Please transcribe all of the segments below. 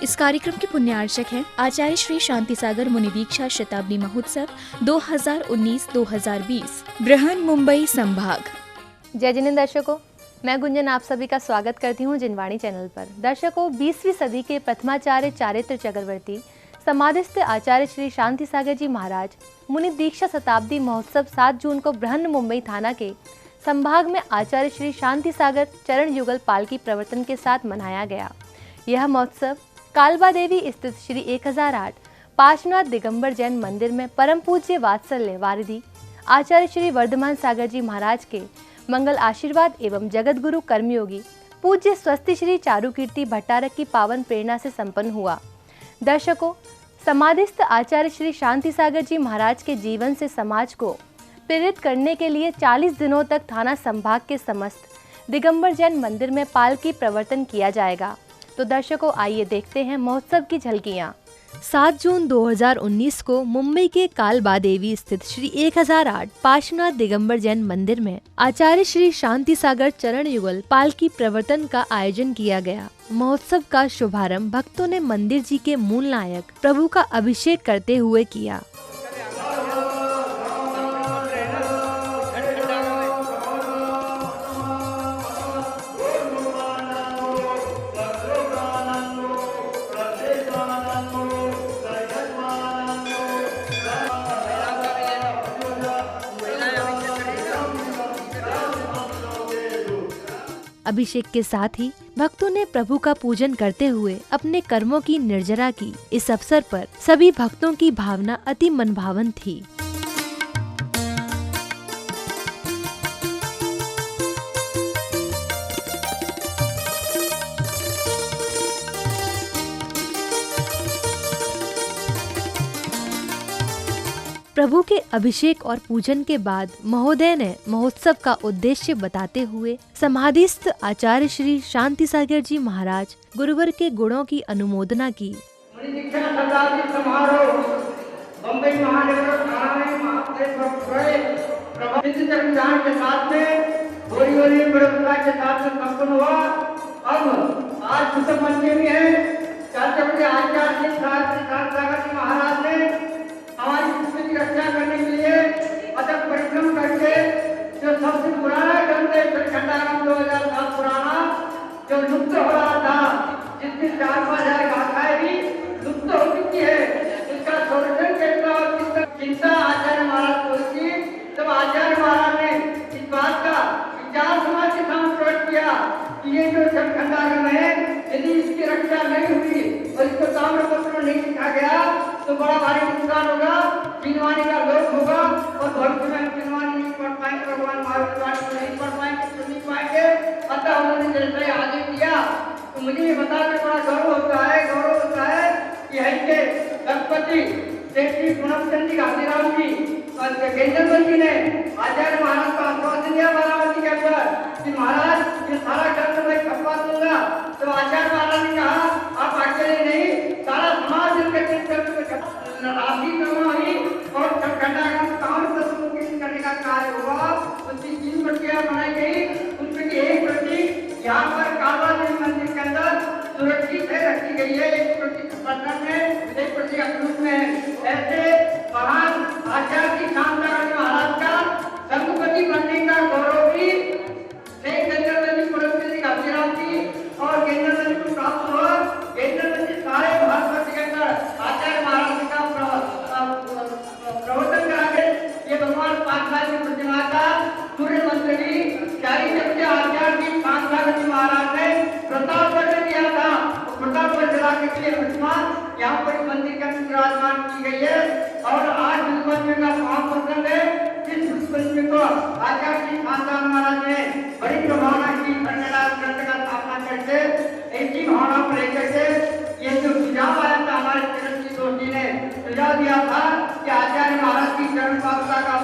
इस कार्यक्रम के पुण्यार्चक हैं आचार्य श्री शांति सागर मुनि दीक्षा शताब्दी महोत्सव 2019-2020 बृहन मुंबई संभाग। जय जिनेंद्र दर्शकों, मैं गुंजन आप सभी का स्वागत करती हूं जिनवाणी चैनल पर। दर्शकों, 20वीं सदी के प्रथमाचार्य चारित्र चक्रवर्ती समाधिस्थ आचार्य श्री शांति सागर जी महाराज मुनि दीक्षा शताब्दी महोत्सव 7 जून को बृहन मुंबई थाना के संभाग में आचार्य श्री शांति सागर चरण युगल पालकी प्रवर्तन के साथ मनाया गया। यह महोत्सव कालबा देवी स्थित श्री 1008 पार्श्वनाथ दिगंबर जैन मंदिर में परम पूज्य वात्सल्य वारिधि आचार्य श्री वर्धमान सागर जी महाराज के मंगल आशीर्वाद एवं जगत गुरु कर्मयोगी पूज्य स्वस्ति श्री चारुकीर्ति भट्टारक की पावन प्रेरणा से संपन्न हुआ। दर्शकों, समाधिस्थ आचार्य श्री शांति सागर जी महाराज के जीवन से समाज को प्रेरित करने के लिए 40 दिनों तक थाना संभाग के समस्त दिगंबर जैन मंदिर में पालकी प्रवर्तन किया जाएगा। तो दर्शकों, आइए देखते हैं महोत्सव की झलकियां। 7 जून 2019 को मुंबई के कालबा देवी स्थित श्री 1008 पार्श्वनाथ दिगंबर जैन मंदिर में आचार्य श्री शांति सागर चरण युगल पालकी प्रवर्तन का आयोजन किया गया। महोत्सव का शुभारंभ भक्तों ने मंदिर जी के मूल नायक प्रभु का अभिषेक करते हुए किया। अभिषेक के साथ ही भक्तों ने प्रभु का पूजन करते हुए अपने कर्मों की निर्जरा की। इस अवसर पर सभी भक्तों की भावना अति मनभावन थी। प्रभु के अभिषेक और पूजन के बाद महोदय ने महोत्सव का उद्देश्य बताते हुए समाधिस्थ आचार्य श्री शांति सागर जी महाराज गुरुवर के गुणों की अनुमोदना की। हमारी संस्कृति की रक्षा करने के लिए अथक परिश्रम करके जो सबसे पुराना ग्रंथ है खंडागम 2000 पुराना जो लुप्त हो रहा था, जिसकी 4-5 गाथाएं भी लुप्त हो चुकी है, उसका संरक्षण करना और चिंता आचार्य महाराज को की। तब आचार्य महाराज ने इस बात का विचार समाज के सामने प्रकट किया कि ये जो खंडागम है, यदि इसकी रक्षा नहीं हुई और इसको ताम्रपत्र में नहीं लिखा गया तो बड़ा भारी नुकसान होगा, जिनवाणी का लोप होगा और भविष्य में जिनवाणी नहीं पढ़ पाएंगे, भगवान महावीर को नहीं पढ़ पाएंगे, सुन नहीं पाएंगे। अतः उन्होंने जैसे आदेश दिया तो मुझे ये बता के बड़ा गौरव होता है कि के गणपति श्री पूनमचंद जी घासीराम जी और गेंद्र जी ने आचार्य महाराज को आश्वासन दिया बारामती के ऊपर कि महाराज ये सारा ग्रंथ मैं छपवा दूंगा। तो आचार्य महाराज ने कहा आप अकेले नहीं, सारा समाज इनके राशि जमा हुई और खंडागम काउंट करने का कार्य हुआ। उसकी 3 प्रतियां बनाई गई, उसमें की एक प्रति यहाँ पर कालबा देवी मंदिर के अंदर सुरक्षित है रखी गई है, एक प्रति पटना में, एक प्रति अखनूर में। ऐसे महान आचार्य श्री शांति सागर महाराज का संघपति बनने का गौरव भी गेंद्र जी घासीराम जी और गेंद्र जी को प्राप्त हुआ। गेंद्र जी सारे भारतवर्ष के अंदर आचार्य महाराज का प्रवर्तन करा के ये भगवान पांचनाथ की प्रतिमा का सूर्य मंदिर भी 40 चक्र आचार्य जी शांति सागर जी महाराज ने प्रतापगढ़ में दिया था। प्रतापगढ़ जिला के लिए प्रतिमा यहाँ पर मंदिर के अंदर विराजमान की गई है और आज पंचमी का महाप्रसंग है। इस पंचमी को आचार्य जी शांति महाराज ने बड़ी प्रभावना की ग्रंथ का स्थापना करके ऐसी भावना को लेकर के ये जो सुझाव आया था, हमारे चिरंजीवी दोषी ने सुझाव दिया था कि आचार्य महाराज की चरण पादुका का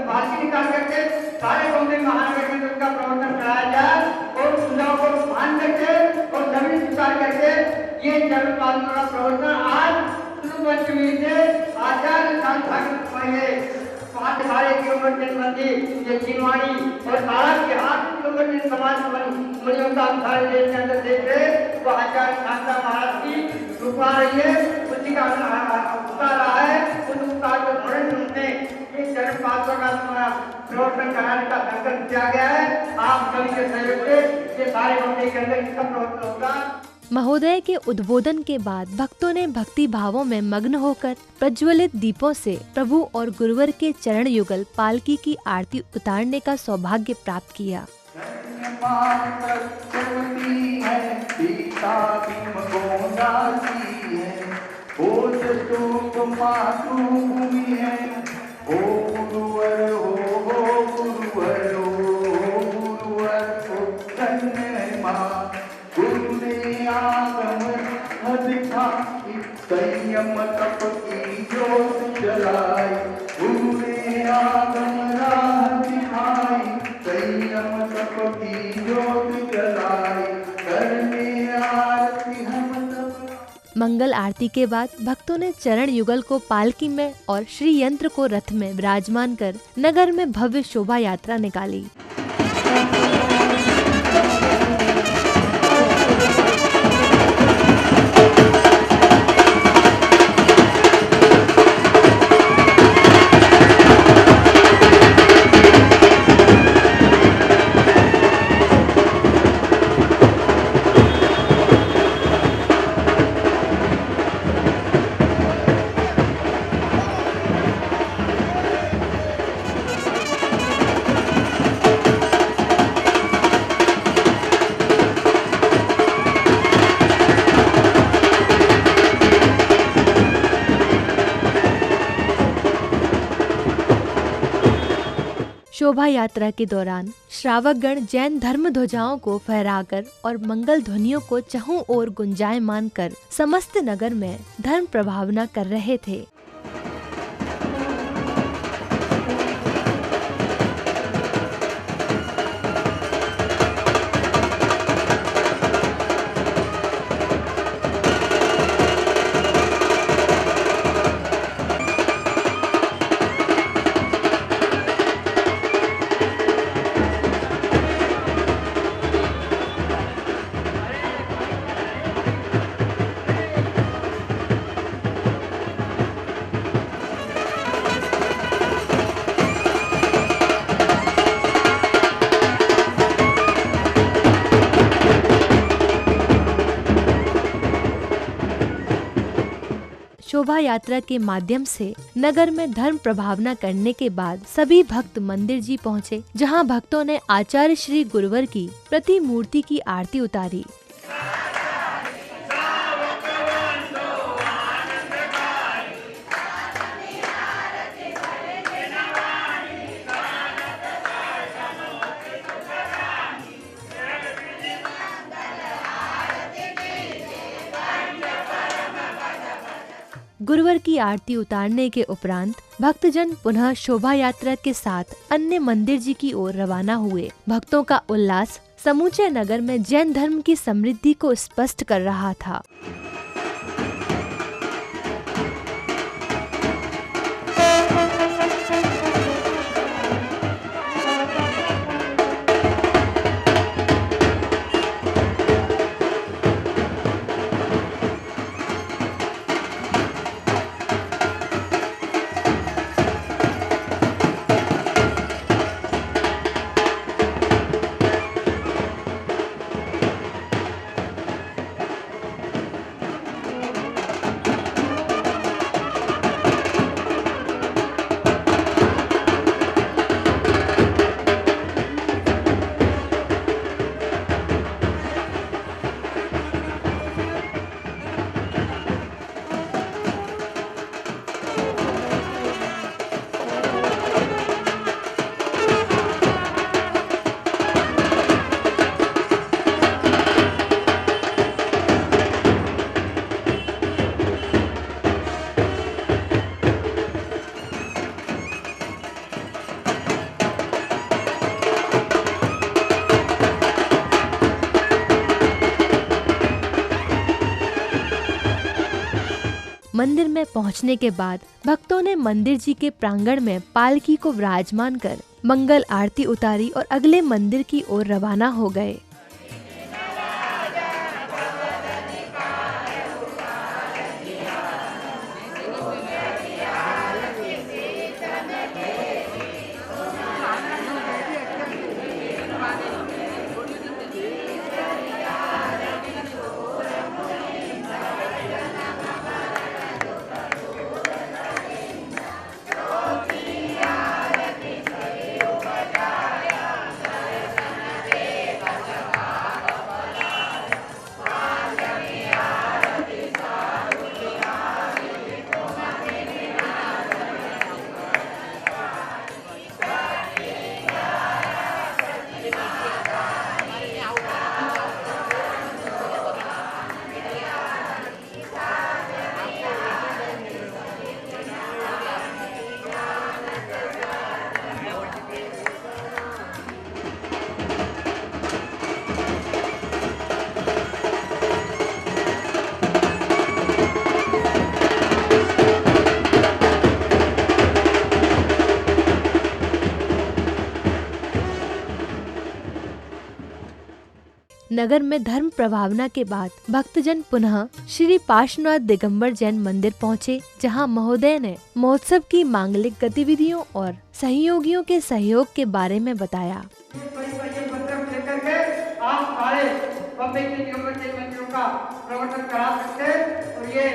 पालकी निकाल करके सारे बॉम्बे महानगर में उनका प्रवर्तन कराया जाए और सुझाव को मान करके और सभी स्वीकार करके ये चरण पादुका का प्रवर्तन आज शुरू पंचमी से आचार्य शांति सागर 5 किलोमीटर जन मंदिर ये जिनवाणी और 8 किलोमीटर समाज मुनियों का देश के अंदर देख रहे वो आचार्य शांता महाराज की रुकवा रही है, उसी का उतार रहा है। उस उतार को तुरंत उनसे इस चरण पात्रों का प्रवर्तन कराने का संकल्प किया गया है। आप सभी के सहयोग से ये सारे मंदिर के अंदर इसका प्रवर्तन होगा। महोदय के उद्बोधन के बाद भक्तों ने भक्ति भावों में मग्न होकर प्रज्वलित दीपों से प्रभु और गुरुवर के चरण युगल पालकी की आरती उतारने का सौभाग्य प्राप्त किया। संयम तप की ज्योत जलाई, गुरु ने आगम राह दिखाई। संयम तप की ज्योत जलाई, करने आरती हम तप। मंगल आरती के बाद भक्तों ने चरण युगल को पालकी में और श्री यंत्र को रथ में विराजमान कर नगर में भव्य शोभा यात्रा निकाली। शोभा यात्रा के दौरान श्रावक गण जैन धर्म ध्वजाओं को फहराकर और मंगल ध्वनियों को चहुं ओर गुंजायमान कर समस्त नगर में धर्म प्रभावना कर रहे थे। शोभा यात्रा के माध्यम से नगर में धर्म प्रभावना करने के बाद सभी भक्त मंदिर जी पहुँचे, जहां भक्तों ने आचार्य श्री गुरुवर की प्रतिमूर्ति की आरती उतारी। गुरुवर की आरती उतारने के उपरांत भक्तजन पुनः शोभा यात्रा के साथ अन्य मंदिर जी की ओर रवाना हुए। भक्तों का उल्लास समूचे नगर में जैन धर्म की समृद्धि को स्पष्ट कर रहा था। मंदिर में पहुंचने के बाद भक्तों ने मंदिर जी के प्रांगण में पालकी को विराजमान कर मंगल आरती उतारी और अगले मंदिर की ओर रवाना हो गए। नगर में धर्म प्रभावना के बाद भक्तजन पुनः श्री पार्श्वनाथ दिगंबर जैन मंदिर पहुँचे, जहाँ महोदय ने महोत्सव की मांगलिक गतिविधियों और सहयोगियों के सहयोग के बारे में बताया। आप सारे बम्बई के दिगंबर जैन मंदिरों का प्रवर्तन करा सकते हैं और ये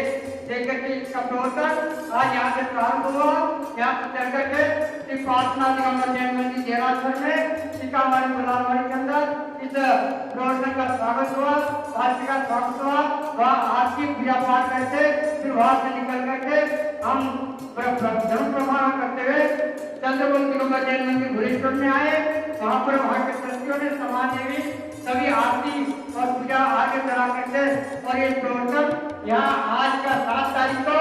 लेकर के इसका प्रवर्तन आज यहाँ से प्रारंभ हुआ। यहाँ से चल करके श्री पार्श्वनाथ दिगंबर जैन मंदिर देहरादून में सीतामढ़ी बलालवाड़ी के अंदर इस प्रवर्तन का स्वागत हुआ, आरती का स्वागत हुआ। वहाँ आरती पूजा पाठ करके फिर वहाँ से निकल करके हम धर्म प्रमाण करते हुए चंद्रपुर दिगंबर जैन मंदिर भुवनेश्वर में आए। वहाँ पर वहाँ के ट्रस्टियों ने समाज देवी सभी आरती और पूजा आगे करा करके और ये प्रवर्तन यहाँ आज का 7 तारीख को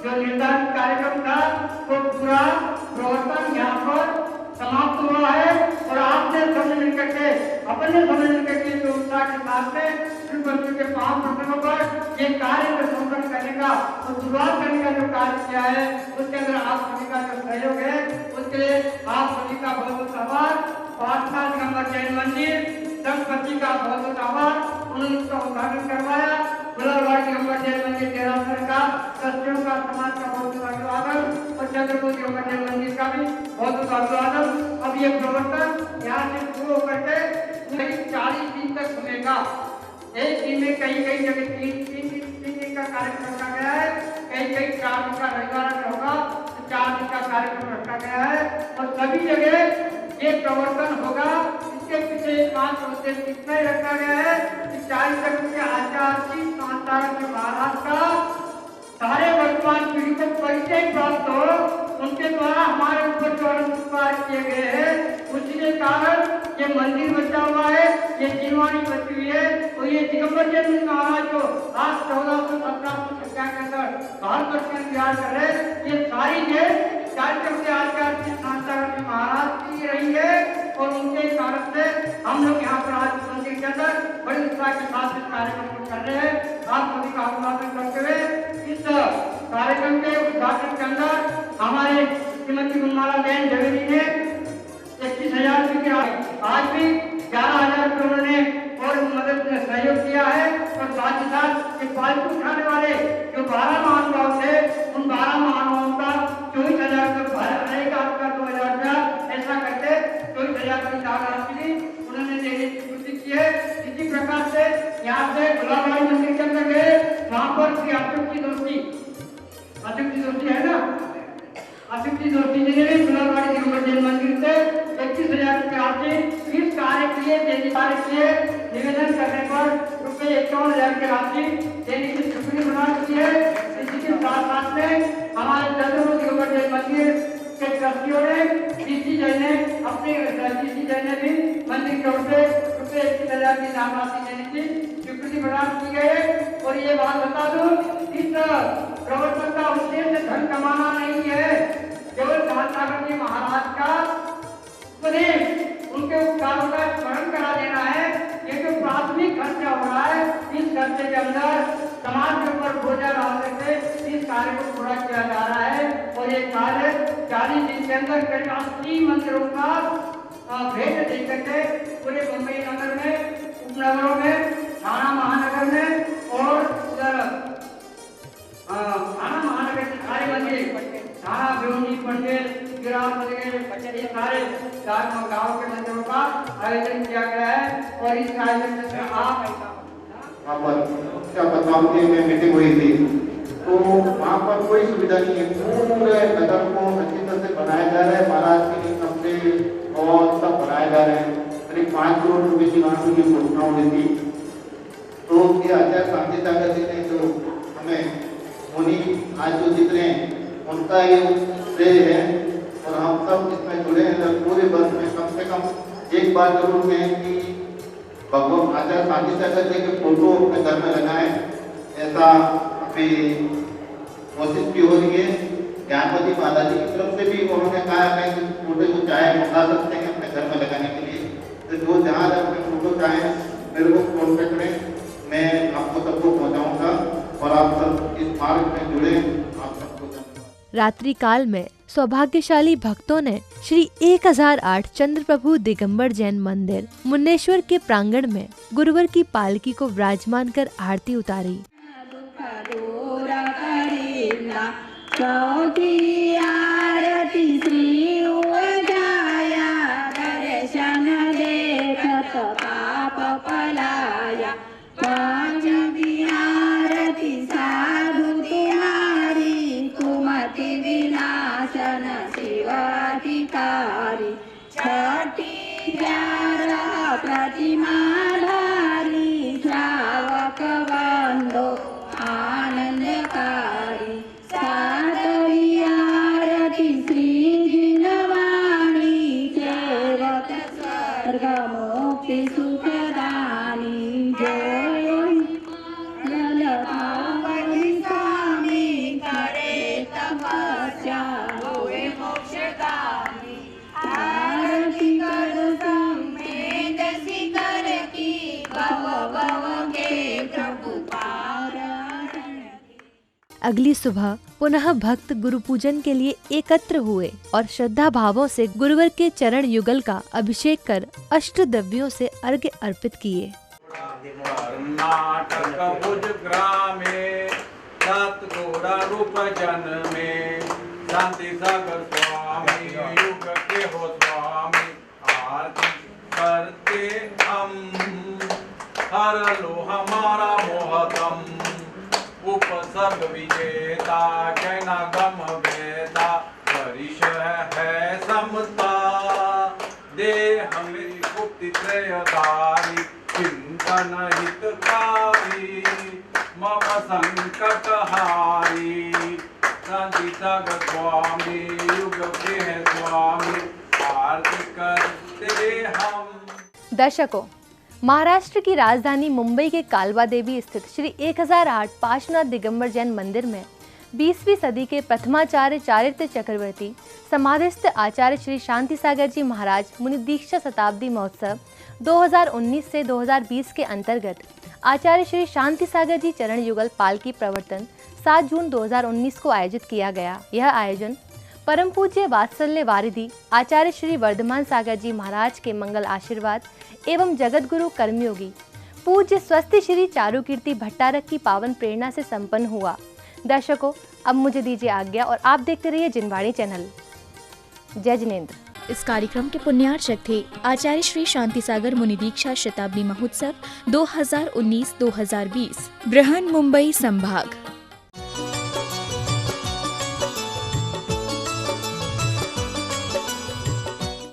जो निर्धारित कार्यक्रम था वो पूरा प्रवर्तन यहाँ पर समाप्त हुआ है। और आपने सब मिलकर के अपने सब मिलकर के जो उत्साह के साथ में श्री बच्चों के 5 प्रसंगों पर ये कार्य को संपन्न करने का और शुरुआत करने का जो कार्य किया है उसके अंदर आप सभी का जो सहयोग है उसके लिए आप सभी का बहुत बहुत आभार। पार्श्वनाथ दिगंबर जैन मंदिर संपत्ति का बहुत बहुत आभार, उन्होंने उसका उद्घाटन करवाया। बलालवाड़ी दिगंबर जैन मंदिर देहरादून का ट्रस्टियों का समाज का बहुत बहुत अभिवादन और चंद्रपुर दिगंबर जैन मंदिर का भी बहुत बहुत अभिवादन। अब ये प्रवर्तन यहाँ से शुरू होकर के 40 दिन तक घूमेगा। एक दिन में कई कई जगह 3 दिन का कार्यक्रम रखा गया है, कई 4 दिन का रविवार होगा तो 4 दिन का कार्यक्रम रखा गया है और सभी जगह ये प्रवर्तन होगा। इसके पीछे 5 उद्देश्य इसमें रखा गया है कि 40 तक के आचार्य शांताराम जी महाराज का सारे वर्तमान पीढ़ी को परिचय प्राप्त हो, उनके द्वारा हमारे ऊपर जो अनुष्ठान किए गए हैं उसी के कारण ये मंदिर बचा हुआ है, ये जीवानी बची हुई है। और ये दिगंबर जैन महाराज को आज 1417 के अंदर भारत में विहार कर रहे, ये सारी ये 40 के आचार्य शांताराम जी महाराज की रही है और उनके कारण से हम लोग यहाँ पर आज मंदिर के अंदर बड़ी उत्साह के साथ इस कार्यक्रम को कर रहे हैं। आप सभी का अभिवादन करते हुए इस कार्यक्रम के उद्घाटन के अंदर हमारे श्रीमती गुणमाला बहन जवेरी ने 21,000 रुपये की आज भी 11,000 रुपये उन्होंने और मदद में सहयोग किया है और साथ ही साथ ये पालतू उठाने वाले जो 12 महानुभाव थे उन 12 महानुभावों का 24,000 रुपये रहेगा आपका 2,000 रुपया ऐसा करके 24,000 की राशि उन्होंने देने की पूर्ति की है। इसी प्रकार से यहाँ से गुलाबबाड़ी मंदिर के अंदर गए, वहाँ पर श्री अशोक जी दोषी है ना, अशोक जी दोषी जी ने गुलाबबाड़ी दिगंबर जैन मंदिर से 21,000 रुपये राशि इस कार्य के लिए निवेदन करने पर ₹51,000 की राशि देने की स्वीकृति प्रदान की है। इसी के साथ साथ में हमारे चंद्रपुर दिगंबर जैन मंदिर के ट्रस्टियों ने डीसी जैन ने भी मंदिर की ओर से ₹21,000 की नाम राशि देने की स्वीकृति प्रदान की गई है। और ये बात बता दूं, इस प्रवर्तन का उद्देश्य धन कमाना नहीं है, केवल शांताराम जी महाराज का उपदेश उनके उपकारों का स्मरण करा देना है। ये जो प्राथमिक खर्चा हो रहा है इस खर्चे के अंदर समाज के ऊपर बोझा डाल करके इस कार्य को पूरा किया जा रहा है। और ये कार्य 40 दिन के अंदर करीब 80 मंदिरों का भेंट देकर के पूरे मुंबई नगर में, उपनगरों में, थाना महानगर में और उधर थाना महानगर के सारे मंदिर, थाना भिवंडी, पंडेल, ये सारे गाँव के मंदिरों का आयोजन किया गया है। और इस आयोजन में आप वहाँ पर क्या बदलाव में मीटिंग हुई थी तो वहाँ पर कोई सुविधा नहीं है, पूरे नगर को अच्छी तरह से बनाया जा रहा है। महाराज के लिए कमरे और सब बनाए जा रहे हैं। करीब 5 करोड़ रुपए की वहाँ की घोषणा हुई थी। तो ये आचार्य शांति सागर जी ने जो हमें मुनि आज जो जित रहे हैं उनका ये श्रेय है और हम सब इसमें जुड़े हैं। पूरे वर्ष में कम से कम एक बार जरूर कहें कि भगवान आचार्य शांति सागर जी के फोटो अपने घर में लगाएं, ऐसा अभी कोशिश भी हो रही है। ज्ञानपति बालाजी की तरफ से भी उन्होंने कहा है कि फोटो जो चाहे मंगा सकते हैं अपने घर में लगाने के लिए। तो जो जहाँ अपने फोटो चाहें मेरे को कॉन्टेक्ट करें, मैं आपको सबको पहुँचाऊँगा और आप सब इस मार्ग में जुड़े। आप सबको धन्यवाद। रात्रि काल में सौभाग्यशाली भक्तों ने श्री 1008 चंद्र प्रभु दिगंबर जैन मंदिर मुन्नेश्वर के प्रांगण में गुरुवर की पालकी को विराजमान कर आरती उतारी। अगली सुबह पुनः भक्त गुरु पूजन के लिए एकत्र हुए और श्रद्धा भावों से गुरुवर के चरण युगल का अभिषेक कर अष्टद्रव्यों से अर्घ्य अर्पित किए। कर्नाटक भुज ग्रामे सतगुरु रूप जन में शांति सागर स्वामी युग के हो स्वामी आरती करते हम हर लो हमारा मोहतम उपसर्ग विजेता जैना गम वेदा परिश है समता दे हमें मुक्ति त्रयदारी चिंतन हितकारी मम संकट हारी शांति सागर स्वामी युग के है स्वामी आरती करते हम। दर्शकों, महाराष्ट्र की राजधानी मुंबई के कालवा देवी स्थित श्री 1008 पार्श्वनाथ दिगंबर जैन मंदिर में 20वीं सदी के प्रथमाचार्य चारित्र चक्रवर्ती समाधिस्थ आचार्य श्री शांति सागर जी महाराज मुनि दीक्षा शताब्दी महोत्सव 2019 से 2020 के अंतर्गत आचार्य श्री शांति सागर जी चरण युगल पालकी प्रवर्तन 7 जून 2019 को आयोजित किया गया। यह आयोजन परम पूज्य वात्सल्य वारिधि आचार्य श्री वर्धमान सागर जी महाराज के मंगल आशीर्वाद एवं जगत गुरु कर्मयोगी पूज्य स्वस्ति श्री चारुकीर्ति भट्टारक की पावन प्रेरणा से संपन्न हुआ। दर्शकों, अब मुझे दीजिए आज्ञा और आप देखते रहिए जिनवाणी चैनल। जय जिनेंद्र। इस कार्यक्रम के पुण्यार्चक थे आचार्य श्री शांति सागर मुनि दीक्षा शताब्दी महोत्सव 2019-2020 बृहन मुंबई संभाग।